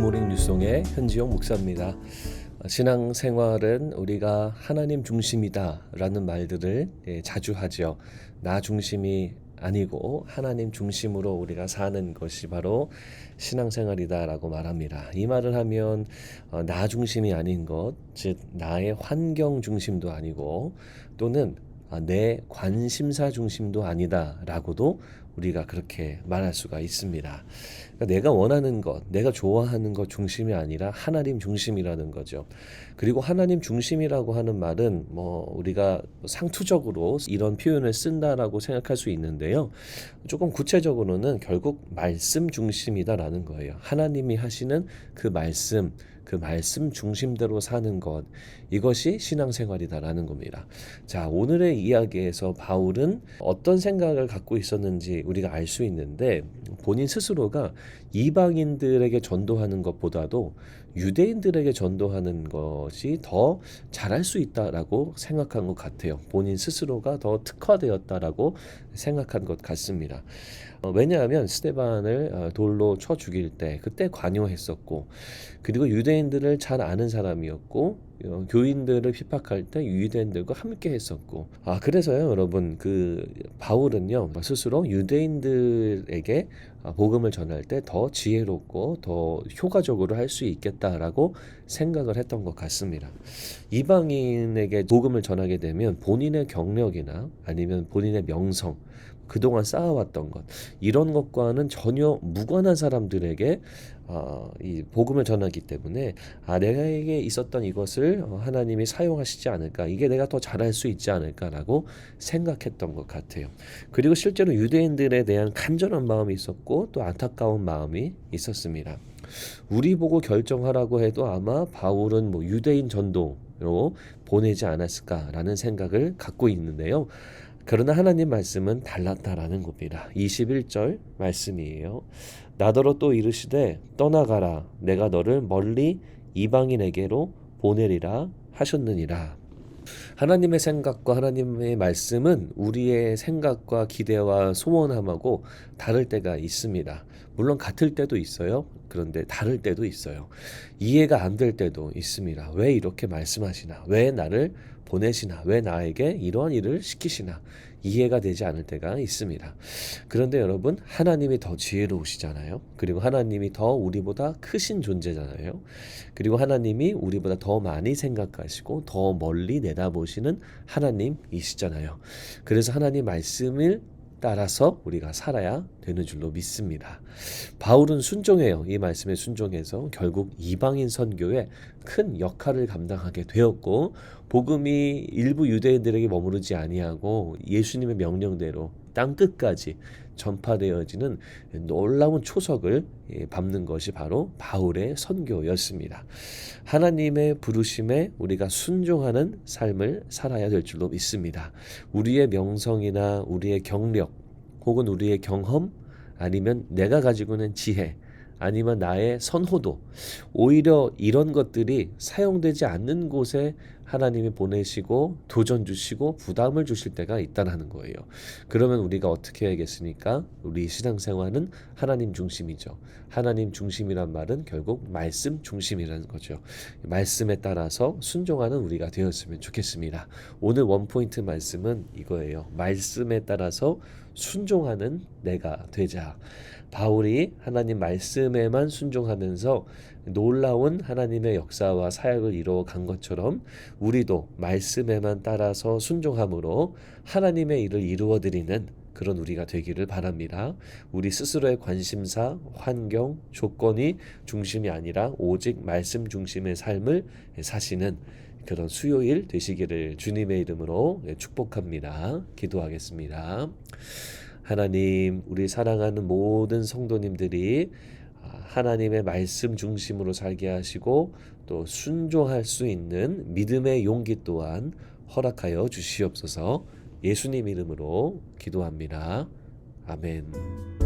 굿모닝 뉴송의 현지용 목사입니다. 신앙생활은 우리가 하나님 중심이다 라는 말들을 자주 하죠. 나 중심이 아니고 하나님 중심으로 우리가 사는 것이 바로 신앙생활이다 라고 말합니다. 이 말을 하면 나 중심이 아닌 것, 즉 나의 환경 중심도 아니고 또는 내 관심사 중심도 아니다 라고도 우리가 그렇게 말할 수가 있습니다. 그러니까 내가 원하는 것, 내가 좋아하는 것 중심이 아니라 하나님 중심이라는 거죠. 그리고 하나님 중심이라고 하는 말은 우리가 상투적으로 이런 표현을 쓴다라고 생각할 수 있는데요. 조금 구체적으로는 결국 말씀 중심이다라는 거예요. 하나님이 하시는 그 말씀 중심대로 사는 것, 이것이 신앙생활이다라는 겁니다. 자, 오늘의 이야기에서 바울은 어떤 생각을 갖고 있었는지 우리가 알 수 있는데, 본인 스스로가 이방인들에게 전도하는 것보다도 유대인들에게 전도하는 것이 더 잘할 수 있다라고 생각한 것 같아요. 본인 스스로가 더 특화되었다라고 생각한 것 같습니다. 왜냐하면 스데반을 돌로 쳐 죽일 때 그때 관여했었고, 그리고 유대인들을 잘 아는 사람이었고, 교인들을 핍박할 때 유대인들과 함께 했었고, 그래서요 여러분, 바울은요 스스로 유대인들에게 복음을 전할 때 더 지혜롭고 더 효과적으로 할 수 있겠다라고 생각을 했던 것 같습니다. 이방인에게 복음을 전하게 되면 본인의 경력이나 아니면 본인의 명성, 그동안 쌓아왔던 것, 이런 것과는 전혀 무관한 사람들에게 이 복음을 전하기 때문에 내게 있었던 이것을 하나님이 사용하시지 않을까, 이게 내가 더 잘할 수 있지 않을까라고 생각했던 것 같아요. 그리고 실제로 유대인들에 대한 간절한 마음이 있었고 또 안타까운 마음이 있었습니다. 우리 보고 결정하라고 해도 아마 바울은 유대인 전도로 보내지 않았을까라는 생각을 갖고 있는데요. 그러나 하나님 말씀은 달랐다라는 겁니다. 21절 말씀이에요. 나더러 또 이르시되 떠나가라, 내가 너를 멀리 이방인에게로 보내리라 하셨느니라. 하나님의 생각과 하나님의 말씀은 우리의 생각과 기대와 소원함하고 다를 때가 있습니다. 물론 같을 때도 있어요. 그런데 다를 때도 있어요. 이해가 안 될 때도 있습니다. 왜 이렇게 말씀하시나? 왜 나를 보내시나? 왜 나에게 이러한 일을 시키시나? 이해가 되지 않을 때가 있습니다. 그런데 여러분, 하나님이 더 지혜로우시잖아요. 그리고 하나님이 더 우리보다 크신 존재잖아요. 그리고 하나님이 우리보다 더 많이 생각하시고 더 멀리 내다보시는 하나님이시잖아요. 그래서 하나님 말씀을 따라서 우리가 살아야 되는 줄로 믿습니다. 바울은 순종해요. 이 말씀에 순종해서 결국 이방인 선교에 큰 역할을 감당하게 되었고, 복음이 일부 유대인들에게 머무르지 아니하고 예수님의 명령대로 땅 끝까지 전파되어지는 놀라운 초석을 밟는 것이 바로 바울의 선교였습니다. 하나님의 부르심에 우리가 순종하는 삶을 살아야 될 줄로 믿습니다. 우리의 명성이나 우리의 경력 혹은 우리의 경험, 아니면 내가 가지고 있는 지혜, 아니면 나의 선호도, 오히려 이런 것들이 사용되지 않는 곳에 하나님이 보내시고 도전 주시고 부담을 주실 때가 있다는 거예요. 그러면 우리가 어떻게 해야겠습니까? 우리 신앙생활은 하나님 중심이죠. 하나님 중심이란 말은 결국 말씀 중심이라는 거죠. 말씀에 따라서 순종하는 우리가 되었으면 좋겠습니다. 오늘 원포인트 말씀은 이거예요. 말씀에 따라서 순종하는 내가 되자. 바울이 하나님 말씀에만 순종하면서 놀라운 하나님의 역사와 사역을 이루어간 것처럼 우리도 말씀에만 따라서 순종함으로 하나님의 일을 이루어드리는 그런 우리가 되기를 바랍니다. 우리 스스로의 관심사, 환경, 조건이 중심이 아니라 오직 말씀 중심의 삶을 사시는 그런 수요일 되시기를 주님의 이름으로 축복합니다. 기도하겠습니다. 하나님, 우리 사랑하는 모든 성도님들이 하나님의 말씀 중심으로 살게 하시고 또 순종할 수 있는 믿음의 용기 또한 허락하여 주시옵소서. 예수님 이름으로 기도합니다. 아멘.